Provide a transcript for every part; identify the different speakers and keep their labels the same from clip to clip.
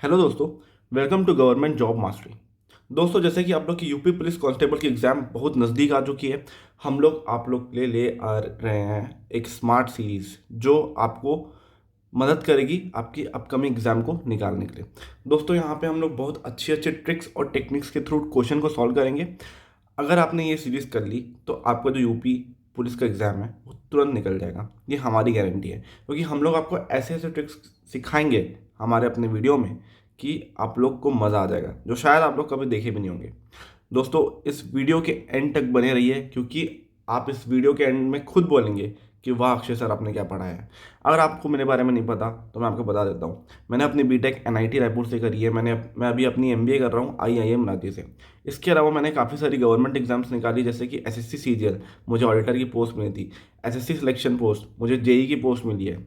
Speaker 1: Hello दोस्तों, welcome to government job mastery. दोस्तों, जैसे कि आप लोग की यूपी पुलिस कांस्टेबल की एग्ज़ाम बहुत नज़दीक आ चुकी है। हम लोग आप लोग के लिए ले आ रहे हैं एक स्मार्ट सीरीज़ जो आपको मदद करेगी आपकी अपकमिंग एग्ज़ाम को निकालने के लिए। दोस्तों, यहाँ पे हम लोग बहुत अच्छी अच्छी ट्रिक्स और टेक्निक्स के थ्रू क्वेश्चन को सॉल्व करेंगे। अगर आपने ये सीरीज़ कर ली तो आपका जो यूपी पुलिस का एग्ज़ाम है वो तुरंत निकल जाएगा। ये हमारी गारंटी है, क्योंकि हम लोग आपको ऐसे ऐसे ट्रिक्स सिखाएंगे हमारे अपने वीडियो में कि आप लोग को मज़ा आ जाएगा, जो शायद आप लोग कभी देखे भी नहीं होंगे। दोस्तों, इस वीडियो के एंड तक बने रहिए, क्योंकि आप इस वीडियो के एंड में खुद बोलेंगे कि वाह अक्षय सर, आपने क्या पढ़ा है। अगर आपको मेरे बारे में नहीं पता तो मैं आपको बता देता हूँ। मैंने अपनी बीटेक एनआईटी रायपुर से करी है। मैं अभी अपनी एमबीए कर रहा हूँ आईआईएम रांची से। इसके अलावा मैंने काफ़ी सारी गवर्नमेंट एग्जाम्स निकाली, जैसे कि एसएससी सीजीएल, मुझे ऑडिटर की पोस्ट मिली थी। एसएससी सिलेक्शन पोस्ट, मुझे जेई की पोस्ट मिली है।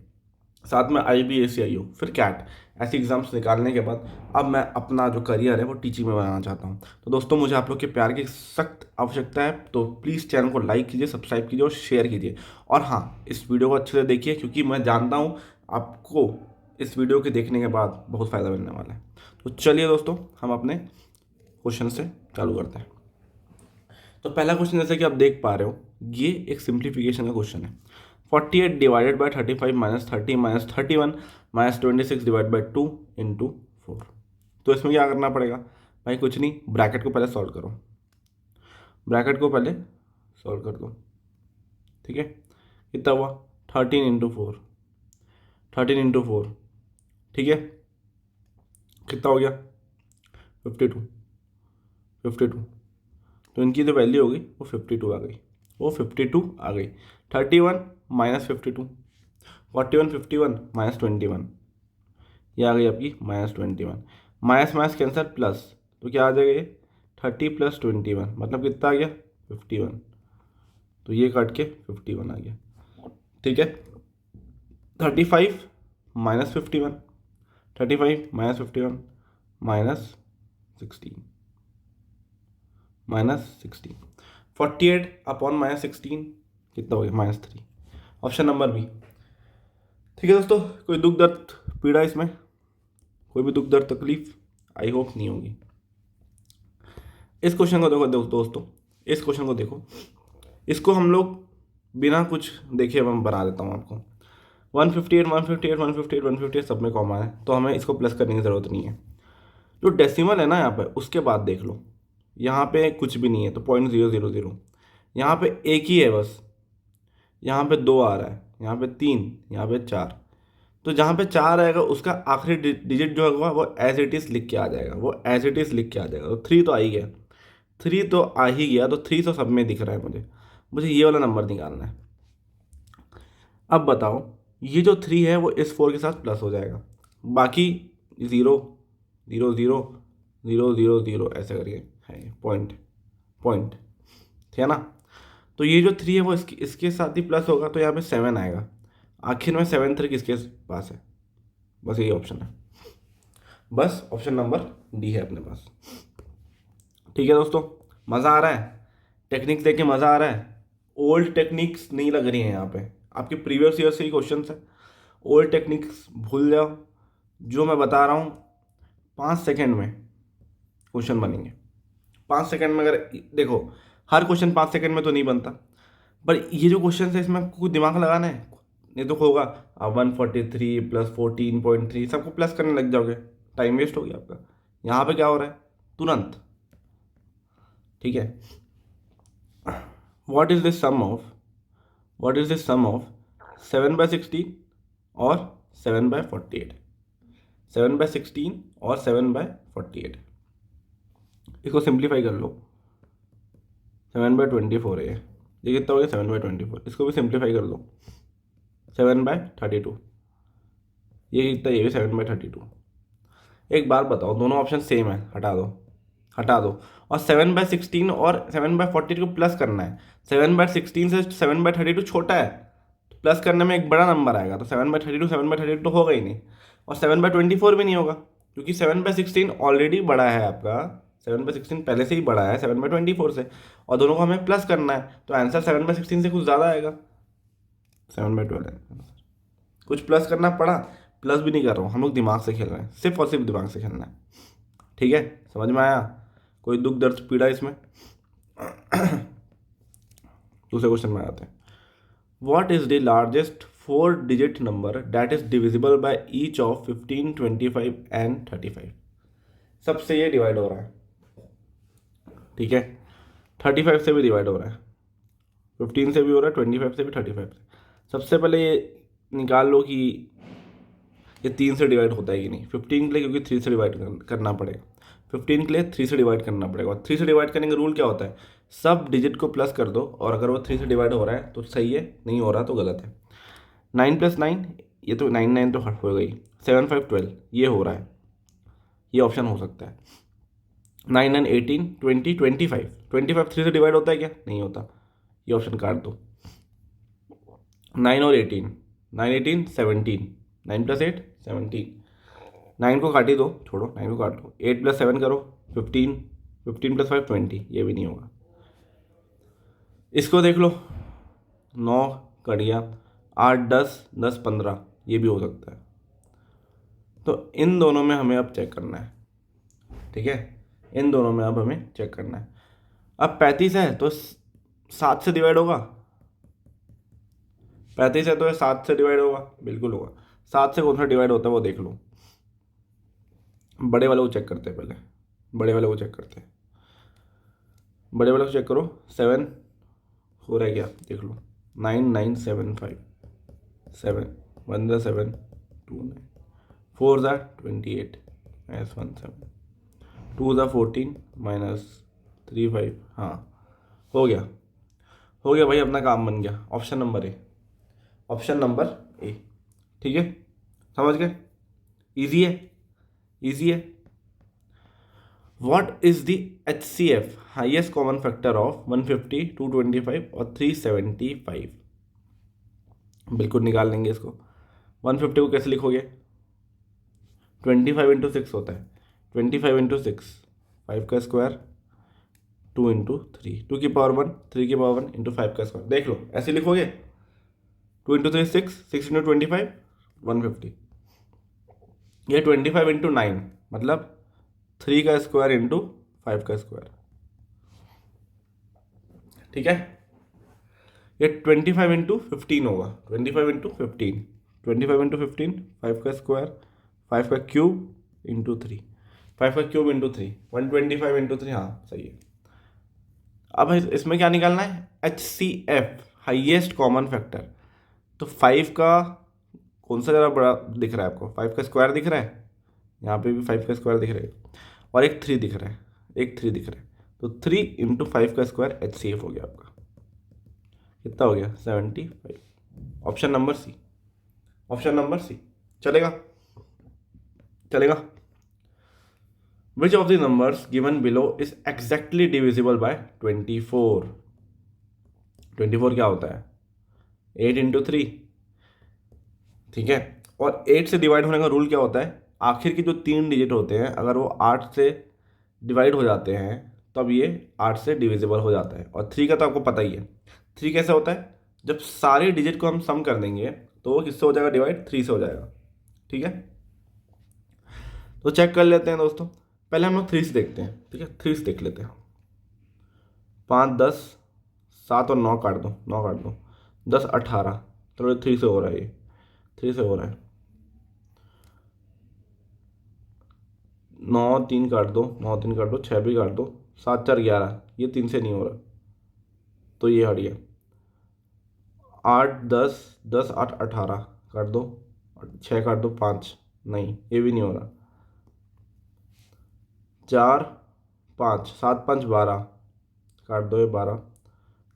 Speaker 1: साथ में IBACIO, फिर कैट। ऐसे एग्जाम्स निकालने के बाद अब मैं अपना जो करियर है वो टीचिंग में बनाना चाहता हूँ। तो दोस्तों, मुझे आप लोग के प्यार की सख्त आवश्यकता है, तो प्लीज़ चैनल को लाइक कीजिए, सब्सक्राइब कीजिए और शेयर कीजिए। और हाँ, इस वीडियो को अच्छे से देखिए, क्योंकि मैं जानता हूँ आपको इस वीडियो के देखने के बाद बहुत फ़ायदा मिलने वाला है। तो चलिए दोस्तों, हम अपने क्वेश्चन से चालू करते हैं। तो पहला क्वेश्चन, जैसे कि आप देख पा रहे हो, ये एक सिंप्लीफिकेशन का क्वेश्चन है। 48 divided by 35 minus 30 minus 31 minus 26 divide by 2 into 4। तो इसमें क्या करना पड़ेगा भाई? कुछ नहीं, ब्रैकेट को पहले सॉल्व करो। ब्रैकेट को पहले सॉल्व कर दो, ठीक है। कितना हुआ? 13 इंटू 4, 13 इंटू 4, ठीक है। कितना हो गया? 52, 52। तो इनकी जो वैल्यू होगी वो 52 आ गई, वो 52 आ गई। 31 माइनस 52, 41 51 माइनस 21, ये आ गई आपकी -21। माइनस माइनस कैंसर प्लस, तो क्या आ जाएगा ये? 30 प्लस 21, मतलब कितना आ गया? 51। तो ये काट के 51 आ गया, ठीक है। 35 माइनस 51, 35 माइनस 51 माइनस 16, -16। 48 अपॉन -16 कितना हो गया? -3। ऑप्शन नंबर बी, ठीक है दोस्तों। कोई दुख दर्द पीड़ा इसमें, कोई भी दुख दर्द तकलीफ आई होप नहीं होगी। इस क्वेश्चन को देखो दोस्तों, इस क्वेश्चन को देखो। इसको हम लोग बिना कुछ देखे मैं बना देता हूँ आपको। 158 158 158 158 सब में कॉमन है, तो हमें इसको प्लस करने की ज़रूरत नहीं है। जो डेसिमल है ना यहाँ पे, उसके बाद देख लो, यहाँ पे कुछ भी नहीं है, तो 0.000। यहाँ पे एक ही है बस, यहाँ पे 2 आ रहा है, यहाँ पे 3, यहाँ पे 4। तो जहाँ पे 4 आएगा उसका आखिरी डिजिट जो होगा वो एज इट इज़ लिख के आ जाएगा, वो एज इट इज़ लिख के आ जाएगा। तो 3 तो आ ही गया, 3 तो आ ही गया, तो 3 तो सब में दिख रहा है मुझे। मुझे ये वाला नंबर निकालना है। अब बताओ, ये जो 3 है वो इस 4 के साथ प्लस हो जाएगा, बाकी 0 0 0 0 0 0 ऐसे करके है, पॉइंट पॉइंट, ठीक है ना। तो ये जो 3 है वो इसके इसके साथ ही प्लस होगा, तो यहाँ पे 7 आएगा। आखिर में 7 3 किसके पास है? बस यही ऑप्शन है, बस ऑप्शन नंबर डी है अपने पास। ठीक है दोस्तों, मज़ा आ रहा है? टेक्निक्स देख के मज़ा आ रहा है? ओल्ड टेक्निक्स नहीं लग रही हैं यहाँ पे, आपके प्रीवियस ईयर से ही क्वेश्चन है। ओल्ड टेक्निक्स भूल जाओ, जो मैं बता रहा हूँ 5 सेकेंड में क्वेश्चन बनेंगे। 5 सेकेंड में, अगर देखो, हर क्वेश्चन 5 सेकेंड में तो नहीं बनता, पर ये जो क्वेश्चन है इसमें आपको दिमाग लगाना है, नहीं तो होगा आप 143 प्लस 14.3 सबको प्लस करने लग जाओगे, टाइम वेस्ट हो गया आपका। यहाँ पे क्या हो रहा है? तुरंत, ठीक है। What is this sum of, what is this sum of 7/16 और 7/48? 7/16 और 7/48, इसको सिंप्लीफाई कर लो। 7/24 है ये कितना हो गया? 7/24। इसको भी सिंप्लीफाई कर लो, 7/32। ये कितना? ये भी 7/32। एक बार बताओ, दोनों ऑप्शन सेम है, हटा दो, हटा दो। और 7/16 और 7/48 को प्लस करना है। 7/16 से 7/32 छोटा है, तो प्लस करने में एक बड़ा नंबर आएगा, तो 7/32 तो होगा ही नहीं। और 7/24 भी नहीं होगा, क्योंकि 7/16 ऑलरेडी बड़ा है आपका। 7/16 पहले से ही बड़ा है 7/24 से, और दोनों को हमें प्लस करना है, तो आंसर 7/16 से कुछ ज़्यादा आएगा, 7/12। कुछ प्लस करना पड़ा, प्लस भी नहीं कर रहा हूँ, हम लोग दिमाग से खेल रहे हैं, सिर्फ और सिर्फ दिमाग से खेलना है। ठीक है, समझ में आया? कोई दुख दर्द पीड़ा इसमें? दूसरे क्वेश्चन में आते हैं। What is the largest 4 digit number that is divisible by each of 15, 25 and 35? सबसे ये डिवाइड हो रहा है, ठीक है, 35 से भी डिवाइड हो रहा है, 15 से भी हो रहा है, 25 से भी, 35 से। सबसे पहले ये निकाल लो कि ये 3 से डिवाइड होता है कि नहीं। 15 के लिए क्योंकि 3 से डिवाइड करना पड़ेगा, 15 के लिए 3 से डिवाइड करना पड़ेगा। और 3 से डिवाइड करने का रूल क्या होता है? सब डिजिट को प्लस कर दो, और अगर वो 3 से डिवाइड हो रहा है तो सही है, नहीं हो रहा तो गलत है। 9 + 9, ये तो 9 9 तो हट हो गई। 7 5 12, ये हो रहा है, ये ऑप्शन हो सकता है। 9 9 18 20 25, 25 3 से डिवाइड होता है क्या? नहीं होता, ये ऑप्शन काट दो। 9 और 18, 9 18 17, 9 + 8 17, 9 को काट ही दो, छोड़ो 9 को काट दो। 8 + 7 करो 15, 15 + 5 20, ये भी नहीं होगा। इसको देख लो, 9 कट गया, 8 10 10 15, ये भी हो सकता है। तो इन दोनों में हमें अब चेक करना है, ठीक है, इन दोनों में अब हमें चेक करना है। अब 35 है तो 7 से डिवाइड होगा, 35 है तो 7 से डिवाइड होगा, बिल्कुल होगा। 7 से कौन सा डिवाइड होता है वो देख लो। बड़े वाले को चेक करते हैं पहले, बड़े वाले को चेक करते हैं, बड़े वाले को चेक करो। 7 हो रहा है क्या देख लो। 9 9 7 5 7 1 + 7 2 9 4 ज़ा 28 -1 7 2 ज़ा 14 -3 5, हाँ हो गया, हो गया भाई, अपना काम बन गया। Option number A, option number A, ठीक है, समझ गए? इजी है, इजी है। What is the HCF, highest common factor of 150, 225 और 375? बिल्कुल निकाल लेंगे इसको। 150 को कैसे लिखोगे? 25 × 6 होता है, 25 × 6, 5 का स्क्वायर, 2 × 3, 2 की पावर 1, 3 की पावर 1 × 5 का स्क्वायर। देख लो, ऐसे लिखोगे। 2 × 3 6, 6 × 25 150। ये 25 × 9 मतलब 3 का स्क्वायर इंटू 5 का स्क्वायर, ठीक है। ये 25 × 15 होगा, 25 × 15, 25 × 15, 5 का स्क्वायर, 5 का क्यूब इंटू 3, 5 का क्यूब इंटू 3, 125 × 3, हाँ सही है। अब इसमें क्या निकालना है? HCF, highest common factor. तो 5 का कौन सा ज़्यादा बड़ा दिख रहा है आपको? 5 का स्क्वायर दिख रहा है, यहाँ पे भी 5 का स्क्वायर दिख रहा है, और एक 3 दिख रहा है, एक 3 दिख रहा है। तो 3 × 5 का स्क्वायर HCF हो गया आपका। कितना हो गया? 75। Option number C, option number C चलेगा, चलेगा। Which of the numbers given below is exactly divisible by 24? 24 क्या होता है? 8 × 3, ठीक है। और 8 से डिवाइड होने का रूल क्या होता है? आखिर के जो 3 डिजिट होते हैं अगर वो 8 से डिवाइड हो जाते हैं तब ये 8 से डिविजिबल हो जाता है। और 3 का तो आपको पता ही है। 3 कैसे होता है? जब सारे डिजिट को हम सम कर देंगे तो वो किससे हो जाएगा डिवाइड? 3 से हो जाएगा, ठीक है। तो चेक कर लेते हैं दोस्तों, पहले हम लोग 3 से देखते हैं, ठीक है। 3 से देख लेते हैं। 5 10, 7 और 9 काट दो, 9 काट दो, 10 18, चलो 3 से हो रहा है, ये 3 से हो रहा है। 9 3 काट दो, 9 3 काट दो, 6 भी काट दो, 7 4 11, ये 3 से नहीं हो रहा तो ये हट गया। 8 10, 10 8 18 काट दो, 6 काट दो, 5, नहीं ये भी नहीं हो रहा। 4 5, 7 5 12 काट दो, ये 12,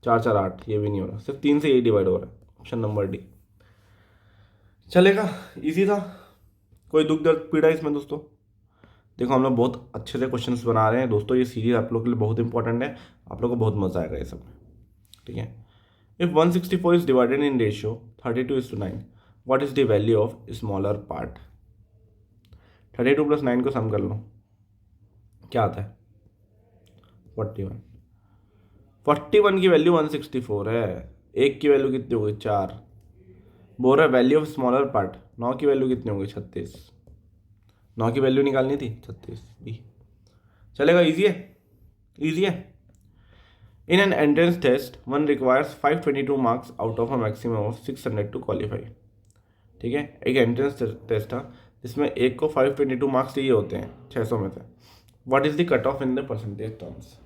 Speaker 1: 4 4 8, ये भी नहीं हो रहा। सिर्फ 3 से ये डिवाइड हो रहा है। ऑप्शन नंबर डी चलेगा, इजी था। कोई दुख दर्द पीड़ा इसमें दोस्तों? देखो हम लोग बहुत अच्छे से क्वेश्चंस बना रहे हैं दोस्तों, ये सीरीज आप लोग के लिए बहुत इंपॉर्टेंट है, आप लोग को बहुत मजा आएगा ये सब में, ठीक है। If 164 is divided in ratio 32:9, what is the value of smaller part? 32 + 9 को सम कर लो, क्या आता है? 41। 41 की वैल्यू 164 है, एक की वैल्यू कितनी होगी? 4। बोल रहा है वैल्यू ऑफ स्मॉलर पार्ट, 9 की वैल्यू कितनी होगी 36, 9 की वैल्यू निकालनी थी 36 बी। चलेगा, ईजी है, ईजी है। In an entrance test one requires 522 marks out of a maximum of 600 to qualify. ठीक है, एक एंट्रेंस टेस्ट था जिसमें एक को 522 मार्क्स चाहिए होते हैं 600 में से। What is the cut off in the percentage terms?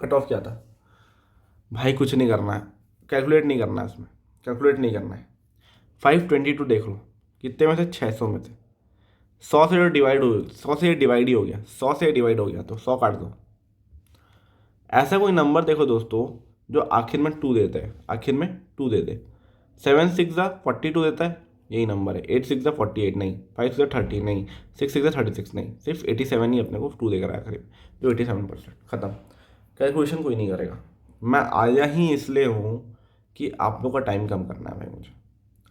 Speaker 1: Cut off क्या था भाई? कुछ नहीं करना है, कैलकुलेट नहीं करना है, इसमें कैलकुलेट नहीं करना है। 522 देख लो कितने में से, 600 में से। 100 से डिवाइड हो, 100 से डिवाइड ही हो गया, 100 से डिवाइड हो गया तो 100 काट दो। ऐसा कोई नंबर देखो दोस्तों जो आखिर में 2 देता है, आखिर में 2 दे दे। 7 6 42 देता है, यही नंबर है। 8 6 48 नहीं, 5 6 30 नहीं, 6 6 36 नहीं, सिर्फ 87 ही अपने को 2 देकर आया करीब, तो 87%। खत्म, कैलकुलेशन कोई नहीं करेगा। मैं आया ही इसलिए हूँ कि आप लोग का टाइम कम करना है भाई, मुझे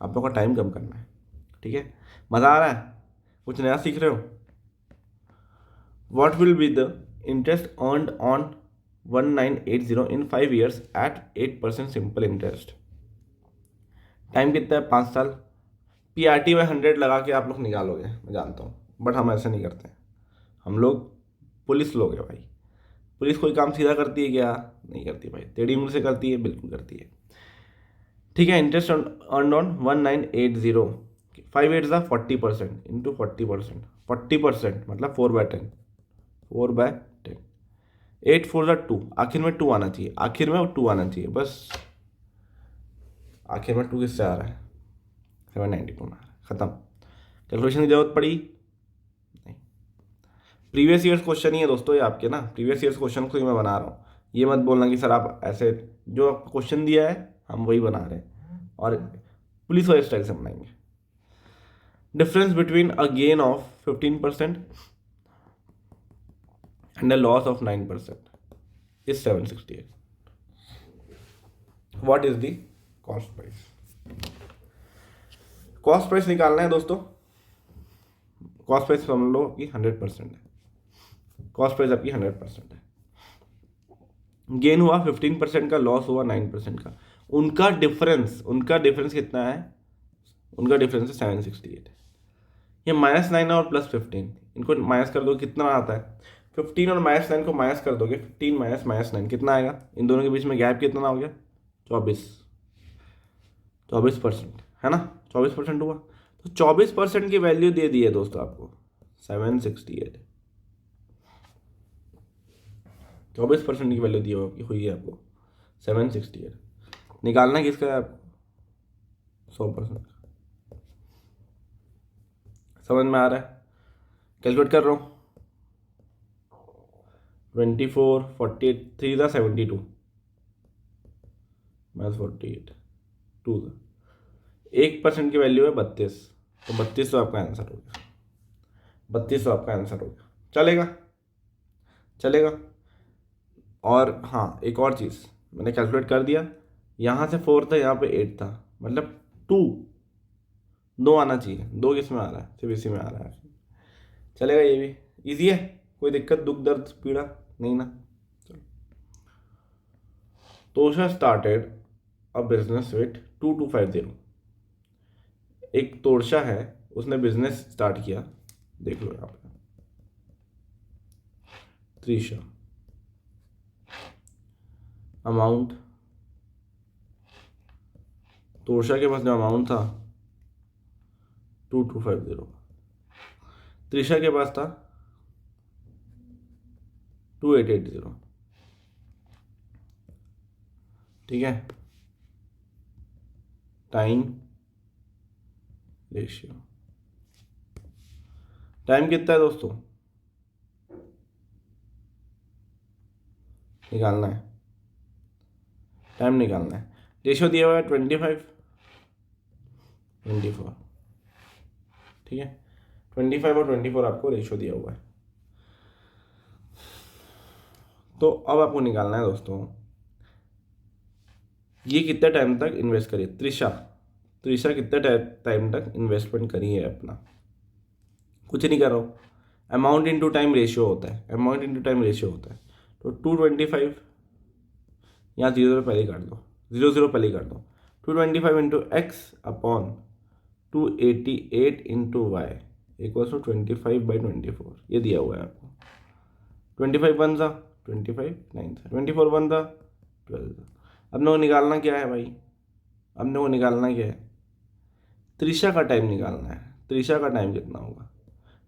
Speaker 1: आप लोग का टाइम कम करना है। ठीक है, मज़ा आ रहा है, कुछ नया सीख रहे हो? What will be the interest earned on 1980 in 5 years at 8% simple interest? Time कितना है? 5 साल। PRT में 100 लगा के आप लोग निकालोगे, मैं जानता हूँ, बट हम ऐसे नहीं करते हैं। हम लोग पुलिस लोग हैं भाई। पुलिस कोई काम सीधा करती है क्या? नहीं करती भाई, टेढ़ी मुंह से करती है, बिल्कुल करती है। ठीक है, इंटरेस्ट अर्न ऑन 1980, 5 8 40% इंटू 40%, 40% मतलब 4/10, 4/10, 8 4 2, आखिर में 2 आना चाहिए, आखिर में 2 आना चाहिए बस। आखिर में 2 किससे आ रहा है? 792 में आ रहा है। खत्म, कैलकुलेशन की जरूरत पड़ी नहीं। प्रीवियस ईयर्स क्वेश्चन ही है दोस्तों ये आपके ना, प्रीवियस ईयर्स क्वेश्चन को ही मैं बना रहा हूँ। ये मत बोलना कि सर आप ऐसे, जो आपको क्वेश्चन दिया है हम वही बना रहे हैं और पुलिस वाले स्टाइल से बनाएंगे। Difference between a gain of 15% and a loss of 9% is 768। What is the cost price? Cost price निकालना है दोस्तों। कॉस्ट प्राइस समझ लो कि 100% है, कॉस्ट प्राइस आपकी 100% है। गेन हुआ 15% का, लॉस हुआ 9% का। उनका डिफरेंस कितना है? उनका डिफरेंस है 768। ये -9 और +15, इनको माइनस कर दो, कितना आता है? 15 और -9 को माइनस कर दोगे, 15 माइनस -9 कितना आएगा? इन दोनों के बीच में गैप कितना हो गया? 24% है ना, 24% हुआ। तो 24% की वैल्यू दे दी है दोस्तों आपको 768। 24% की वैल्यू दी हुई है आपको 768। निकालना किसका है आपको? 100%। समझ में आ रहा है? कैलकुलेट कर रहा हूँ। 24 48 3 था 72 -48 2 था, 1% की वैल्यू है 32, तो 32 तो आपका आंसर हो गया, 32 तो आपका आंसर हो गया। चलेगा, चलेगा। और हाँ, एक और चीज़ मैंने कैलकुलेट कर दिया, यहाँ से 4 था, यहाँ पे 8 था, मतलब 2 आना चाहिए। 2 किस में आ रहा है? सिर्फ इसी में आ रहा है। चलेगा, ये भी इजी है, कोई दिक्कत दुख दर्द पीड़ा नहीं ना। तोशा स्टार्टेड अ बिजनेस विथ 2250। एक तोरशा है, उसने बिजनेस स्टार्ट किया, देख लो यहाँ पे, त्रिशा। अमाउंट, तोरशा के पास जो अमाउंट था 2250, त्रिशा के पास था 2880। ठीक है, टाइम रेशियो, टाइम कितना है दोस्तों? निकालना है, टाइम निकालना है। रेशियो दिया हुआ है 25 24। ठीक है, 25 और 24 आपको रेशियो दिया हुआ है। तो अब आपको निकालना है दोस्तों, ये कितने टाइम तक इन्वेस्ट करी त्रिशा, त्रिशा कितने टाइम तक इन्वेस्टमेंट करी है अपना? कुछ नहीं कर रहा हूँ, अमाउंट इंटू टाइम रेशियो होता है, अमाउंट इंटू टाइम रेशियो होता है। तो 225, यहाँ 0 पहले ही काट दो, 0 0 पहले ही काट दो। 225 into x upon 288 into y equals to 25/24, ये दिया हुआ है आपको। 25 वन सा 25, 9 सा 24 वन सा 12 सा। अपने को निकालना क्या है भाई? अपने को निकालना क्या है? त्रिशा का टाइम निकालना है। त्रिशा का टाइम कितना होगा?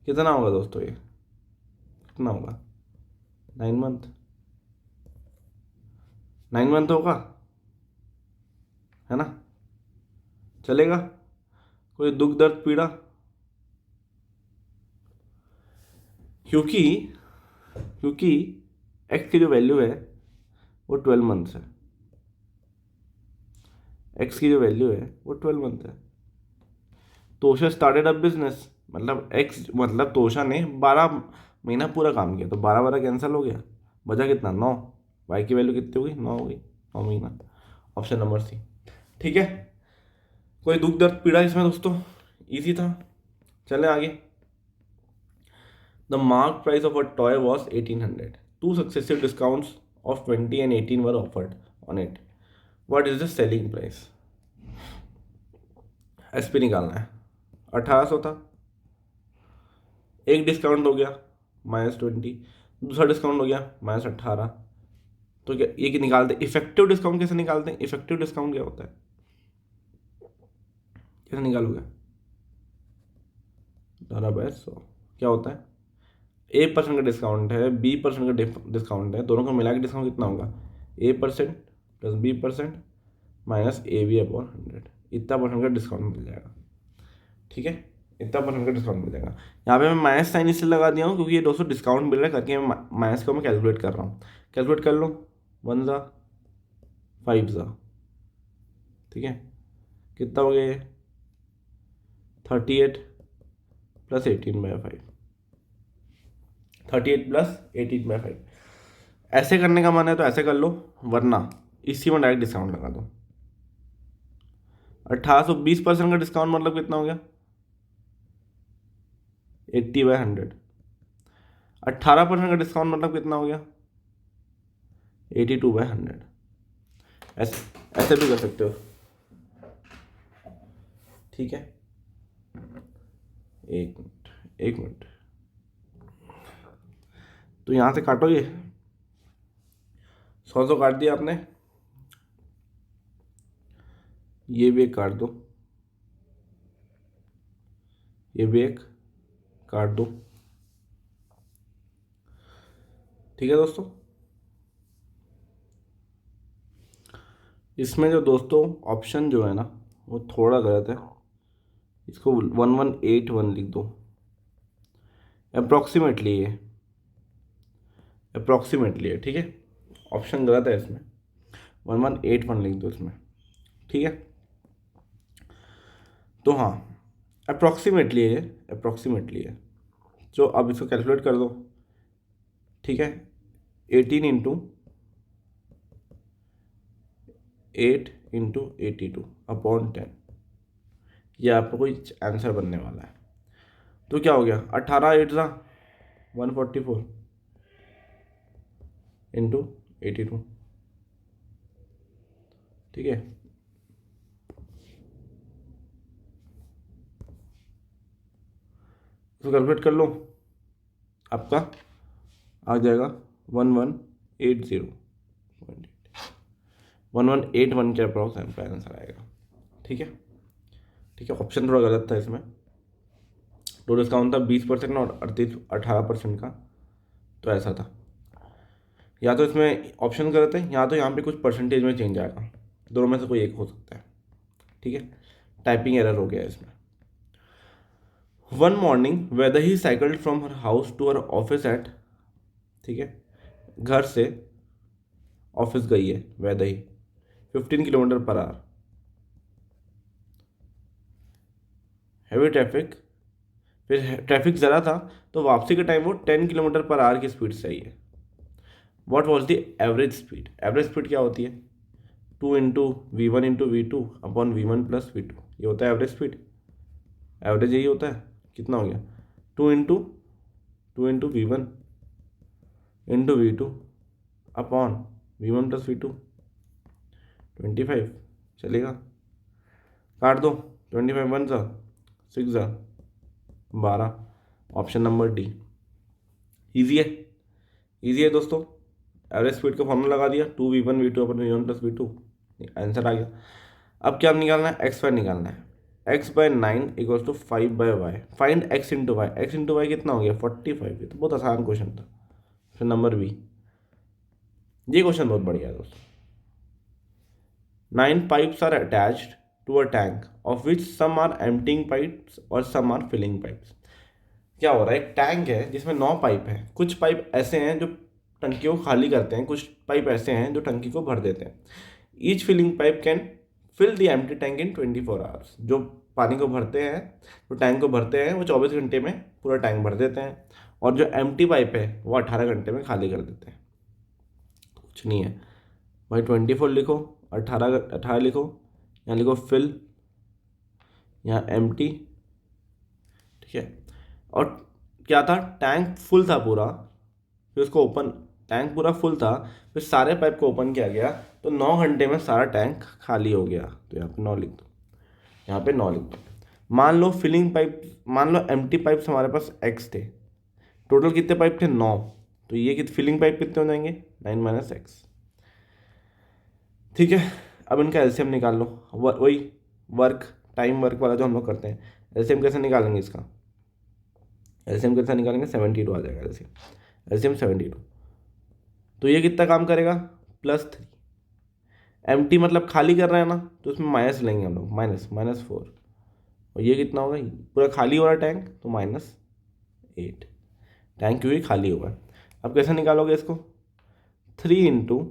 Speaker 1: कितना होगा दोस्तों? ये कितना होगा? 9 मंथ, 9 मंथ होगा, है ना? चलेगा? कोई दुख दर्द पीड़ा? क्योंकि क्योंकि एक्स की जो वैल्यू है वो 12 मंथ्स है। एक्स की जो वैल्यू है वो 12 मंथ है। तोशा स्टार्टेड अ बिजनेस, मतलब एक्स, मतलब तोशा ने 12 महीना पूरा काम किया, तो 12 कैंसिल हो गया, बचा कितना? 9। वाई की वैल्यू कितनी होगी? 9 हो गई, 9 महीना। Option number C. ठीक है, कोई दुख दर्द पीड़ा इसमें दोस्तों? इजी था। चलें आगे। The mark price of a toy was 1800। Two successive discounts of 20 and 18 were offered on it. What is the selling price? S P निकालना है। 1800 था, एक डिस्काउंट हो गया -20, दूसरा डिस्काउंट हो गया -18। तो क्या ये निकालते? इफेक्टिव डिस्काउंट कैसे निकालते हैं? इफेक्टिव डिस्काउंट क्या होता है? कैसे निकालोगे? 18/100 क्या होता है? A% का डिस्काउंट है, B% का डिस्काउंट है, दोनों को मिला के डिस्काउंट कितना होगा? A% plus B% minus AB/100, इतना परसेंट का डिस्काउंट मिल जाएगा। ठीक है, इतना परसेंट का डिस्काउंट मिल जाएगा। यहाँ पे मैं माइनस साइन इसलिए लगा दिया हूँ क्योंकि ये दोस्तों डिस्काउंट मिल रहा है करके मैं माइनस को मैं कैलकुलेट कर रहा हूँ। कैलकुलेट कर लो, 1 ज़ा 5 ज़ा, ठीक है, कितना हो गया ये? 38 प्लस 18/5, 38 प्लस 18/5। ऐसे करने का मन है तो ऐसे कर लो, वरना इसी में डायरेक्ट डिस्काउंट लगा दो। 1820% का डिस्काउंट मतलब कितना हो गया? 80/100। 18% का डिस्काउंट मतलब कितना हो गया? 82/100। ऐसे ऐसे भी कर सकते हो। ठीक है, एक मिनट, एक मिनट। तो यहाँ से काटो, ये 100 काट दिया आपने, ये भी एक काट दो, ये भी एक काट दो। ठीक है दोस्तों, इसमें जो दोस्तों ऑप्शन जो है ना वो थोड़ा गलत है, इसको 1181 लिख दो। अप्रॉक्सीमेटली है, अप्रॉक्सीमेटली है, ठीक है, ऑप्शन गलत है इसमें, 1181 लिख दो इसमें। ठीक है, तो हाँ अप्रॉक्सीमेटली है, अप्रॉक्सीमेटली है। जो अब इसको कैलकुलेट कर दो, ठीक है, 18 × 8 × 82/10, ये आपको कोई आंसर बनने वाला है। तो क्या हो गया? 18 8 ज़ा 144 इंटू 82, ठीक है। इसको कैलकुलेट कर लो, आपका आ जाएगा 1180, 1181 के अप्रॉक्स आपका आंसर आएगा। ठीक है, ठीक है, ऑप्शन थोड़ा गलत था इसमें। तो डिस्काउंट था 20% और 18% का, तो ऐसा था। या तो इसमें ऑप्शन गलत है, या तो यहाँ पे कुछ परसेंटेज में चेंज आएगा, दोनों में से कोई एक हो सकता है। ठीक है, टाइपिंग एरर हो गया इसमें। वन मॉर्निंग वेदर ही cycled from her house to her office at, ठीक है, घर से ऑफिस गई है वेदर ही 15 km/h, हैवी ट्रैफिक, फिर ट्रैफिक ज़रा था तो वापसी का टाइम वो 10 km/h की स्पीड से आई है। What was the average speed? Average speed क्या होती है? 2 × V1 × V2 upon V1 + V2, ये होता है एवरेज स्पीड। एवरेज यही होता है। कितना हो गया? 2 × V1 × V2 upon V1 + V2, 25। चलेगा? काट दो, 25 1 सा 6 12, ऑप्शन नंबर डी। ईजी है, ईजी है दोस्तों। एवरेज स्पीड का फॉर्मूला लगा दिया, 2v1 v2/v1 + v2, आंसर आ गया। अब क्या निकालना है, एक्स वाई निकालना है। x/9 = 5/y, find x into y. X into y कितना हो गया, 45। ये तो बहुत आसान क्वेश्चन था। फिर नंबर बी, ये क्वेश्चन बहुत बढ़िया है दोस्तों। 9 pipes are attached to a tank of which some are emptying pipes और some are filling pipes। क्या हो रहा है, एक टैंक है जिसमें 9 पाइप हैं। कुछ पाइप ऐसे हैं जो टंकी को खाली करते हैं, कुछ पाइप ऐसे हैं जो टंकी को भर देते हैं। Each filling pipe can fill the empty tank in 24 hours. जो पानी को भरते हैं, जो टैंक को भरते हैं, वो 24 घंटे में पूरा टैंक भर देते हैं, और जो एम्प्टी पाइप है वो 18 घंटे में खाली कर देते हैं। कुछ नहीं है भाई, 24 लिखो, 18 लिखो, यहाँ लिखो फिल, यहाँ एम्प्टी, ठीक है। और क्या था, टैंक फुल था पूरा, फिर उसको ओपन, टैंक पूरा फुल था, फिर सारे पाइप को ओपन किया गया, तो 9 घंटे में सारा टैंक खाली हो गया। तो यहाँ पे 9 लिख दो, यहाँ पे 9 लिख दो। मान लो फिलिंग पाइप, मान लो एम्प्टी पाइप्स हमारे पास x थे, टोटल कितने पाइप थे, 9। तो ये कितने फिलिंग पाइप कितने हो जाएंगे, 9 - x, ठीक है। अब इनका एलसीएम निकाल लो, वही टाइम वर्क वाला जो हम लोग करते हैं। एलसीएम कैसे निकालेंगे इसका, एलसीएम कैसे निकालेंगे, 72 आ जाएगा एलसीएम 72। तो ये कितना काम करेगा, +3। एम्प्टी मतलब खाली कर रहे हैं ना, तो उसमें माइनस लेंगे हम लोग, -4। और ये कितना होगा, पूरा खाली हो रहा है टैंक, तो -8। टैंक क्योंकि खाली हुआ है। अब कैसे निकालोगे इसको, 3 ×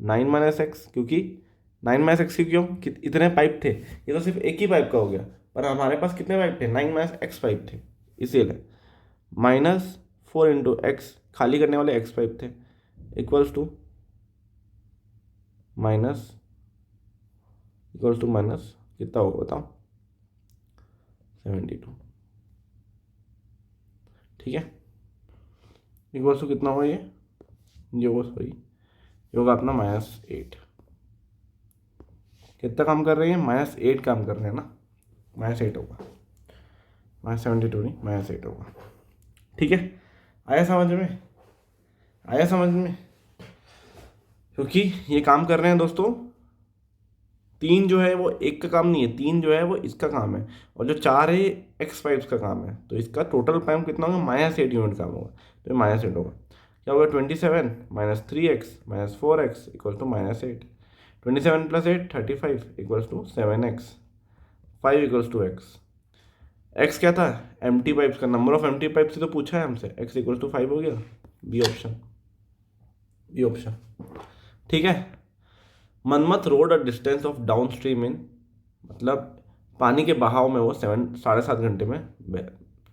Speaker 1: 9 - x, क्योंकि 9 - x क्यों, इतने पाइप थे, ये तो सिर्फ एक ही पाइप का हो गया, पर हमारे पास कितने पाइप थे, 9 - x पाइप थे, इसीलिए -4 × x, खाली करने वाले x पाइप थे, इक्वल्स टू माइनस कितना होगा बताओ, 72, ठीक है। इक्वल्स टू कितना होगा, ये होगा, सॉरी, ये होगा अपना -8। कितना काम कर रहे हैं, -8 काम कर रहे हैं ना, -8 होगा, -72 नहीं, -8 होगा, ठीक है। आया समझ में, आया समझ में, क्योंकि ये काम कर रहे हैं दोस्तों। 3 जो है वो एक का काम नहीं है, 3 जो है वो इसका काम है, और जो 4 है x पाइप्स का काम है। तो इसका टोटल टाइम कितना होगा, -8 यूनिट काम होगा, तो -8 होगा। क्या होगा, 27 - 3x - 4x = -8। 27 + 8 35 = 7x, 5 = x। x क्या था, एम्प्टी पाइप्स का नंबर ऑफ एम्प्टी पाइप्स से तो पूछा है हमसे, x = 5 हो गया, बी ऑप्शन, ठीक है। Manmath road a distance of down stream in, मतलब पानी के बहाव में वो 7.5 घंटे में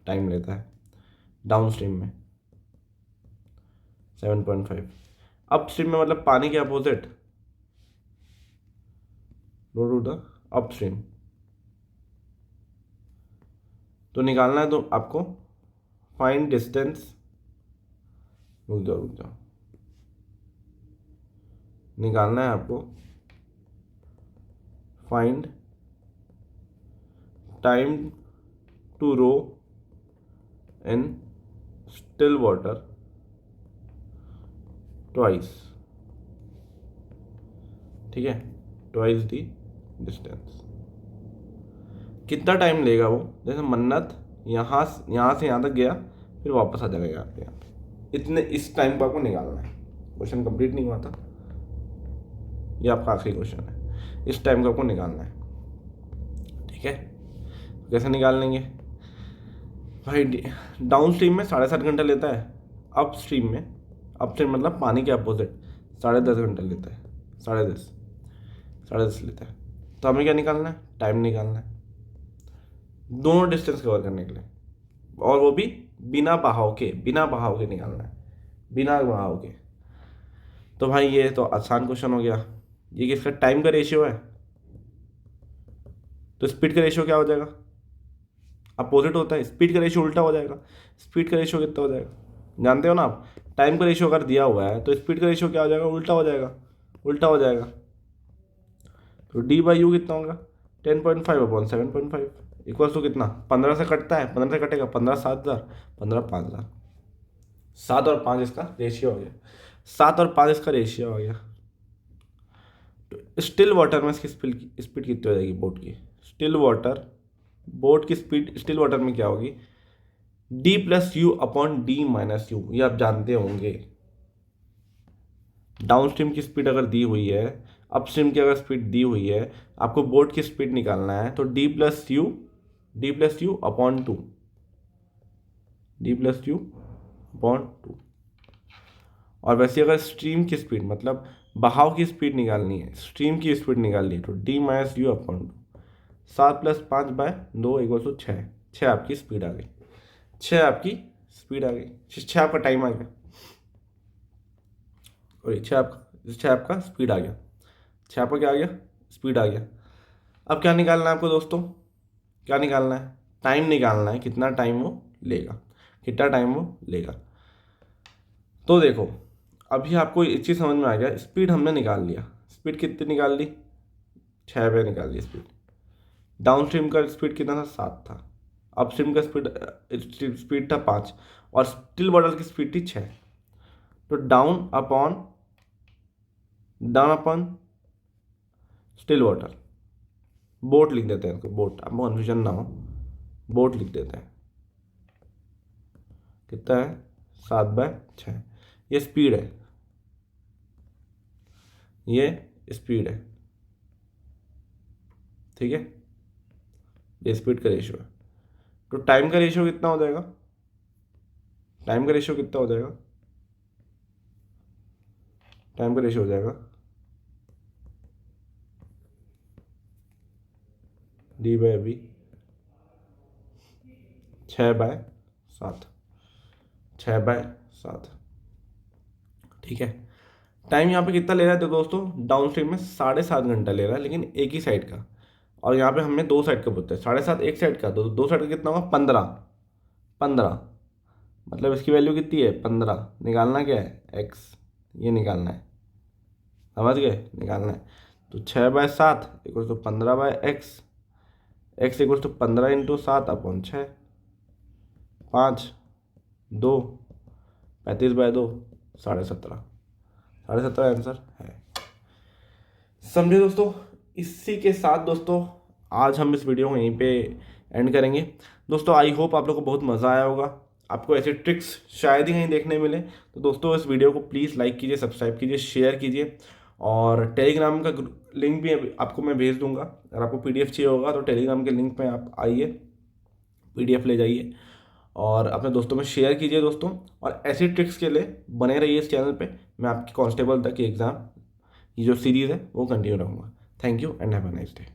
Speaker 1: टाइम लेता है, डाउन स्ट्रीम में 7.5। अप स्ट्रीम में मतलब पानी के opposite, rowed to the upstream. तो निकालना है तो आपको फाइंड डिस्टेंस, रुक जाओ, निकालना है आपको find time to row in still water twice, ठीक है, ट्वाइस दी डिस्टेंस। कितना टाइम लेगा वो, जैसे मन्नत यहाँ से यहाँ तक गया, फिर वापस आ जाएगा यहाँ पे, इतने इस टाइम को आपको निकालना है। क्वेश्चन कंप्लीट नहीं हुआ था, ये आपका आखिरी क्वेश्चन है, इस टाइम को आपको निकालना है, ठीक है। कैसे निकाल लेंगे भाई, डाउन स्ट्रीम में 7.5 घंटा लेता है, अप स्ट्रीम मतलब पानी के अपोजिट 10.5 घंटा लेता है, 10.5 लेता है। तो हमें क्या निकालना है, टाइम निकालना है, दोनों डिस्टेंस कवर करने के लिए, और वो भी बिना बहाव के निकालना है, बिना बहाव के। तो भाई ये तो आसान क्वेश्चन हो गया। ये किसका टाइम का रेशियो है, तो स्पीड का रेशियो क्या हो जाएगा, अपोजिट होता है, स्पीड का रेशियो उल्टा हो जाएगा। स्पीड का रेशियो कितना हो जाएगा, जानते हो ना आप, टाइम का रेशियो अगर दिया हुआ है तो स्पीड का रेशियो क्या हो जाएगा, उल्टा हो जाएगा। तो D/U कितना होगा, 10.5/7.5 इक्वल टू कितना, 15 से कटता है, 15 से कटेगा, 15 7,000, 15 5,000, 7 और 5 इसका रेशियो हो गया, 7 और 5 इसका रेशियो हो गया। तो स्टिल वाटर में इसकी स्पीड स्पीड कितनी हो जाएगी बोट की, स्टिल वाटर, बोट की स्पीड स्टिल वाटर में क्या होगी, d+u/d-u, ये आप जानते होंगे। डाउनस्ट्रीम की स्पीड अगर दी हुई है, अपस्ट्रीम की अगर स्पीड दी हुई है, आपको बोट की स्पीड निकालना है तो d+u/2, d+u/2। और वैसे अगर स्ट्रीम की स्पीड मतलब बहाव की स्पीड निकालनी है, स्ट्रीम की स्पीड निकालनी है तो d-u/2, 7+5/2 = 6, 6 आपकी स्पीड आ गई, 6 आपकी स्पीड आ गई, 6 आपका टाइम आ गया, और 6 आपका स्पीड आ गया, 6 आपका क्या आ गया, स्पीड आ गया। अब क्या निकालना है आपको दोस्तों, क्या निकालना है, टाइम निकालना है, कितना टाइम वो लेगा, कितना टाइम वो लेगा। तो देखो अभी आपको एक चीज़ समझ में आ गया, स्पीड हमने निकाल लिया, स्पीड कितनी निकाल ली, 6 पे निकाल ली स्पीड। डाउन स्ट्रीम का स्पीड कितना था, 7 था। अप स्ट्रीम का स्पीड था 5, और स्टिल वाटर की स्पीड थी 6। तो डाउन अपन स्टिल वाटर, बोट लिख देते हैं इसको, बोट, आपको कन्फ्यूजन ना हो, बोट लिख देते हैं। कितना है, 7/6, ये स्पीड है, ये स्पीड है, ठीक है, ये स्पीड का रेशियो है। तो टाइम का रेशियो कितना हो जाएगा, टाइम का रेशियो कितना हो जाएगा, टाइम का रेशियो हो जाएगा d/v, 6/7, 6/7, ठीक है। टाइम यहाँ पे कितना ले रहा है तो दोस्तों, डाउन स्ट्रीम में 7.5 घंटा ले रहा है, लेकिन एक ही साइड का, और यहाँ पे हमें 2 साइड का पूछता है, 7.5 एक साइड का, तो 2 साइड का कितना होगा, 15, 15, मतलब इसकी वैल्यू कितनी है, 15, निकालना क्या है, x, ये निकालना है, समझ गए, निकालना है। तो 6/7 = 15/x, x = 15 × 7/6, 5, 2, 35/2, 17.5, 17.5 आंसर है। समझे दोस्तों, इसी के साथ दोस्तों आज हम इस वीडियो को यहीं पे एंड करेंगे। दोस्तों आई होप आप लोग को बहुत मज़ा आया होगा, आपको ऐसे ट्रिक्स शायद ही कहीं देखने मिले। तो दोस्तों इस वीडियो को प्लीज़ लाइक कीजिए, सब्सक्राइब कीजिए, शेयर कीजिए, और टेलीग्राम का लिंक भी आपको मैं भेज दूंगा। अगर आपको पीडीएफ चाहिए होगा तो टेलीग्राम के लिंक पे आप आइए, पीडीएफ ले जाइए और अपने दोस्तों में शेयर कीजिए दोस्तों। और ऐसी ट्रिक्स के लिए बने रहिए इस चैनल पे। मैं आपकी कांस्टेबल तक की एग्ज़ाम, ये जो सीरीज़ है वो कंटिन्यू रहूँगा। Thank you and have a nice day.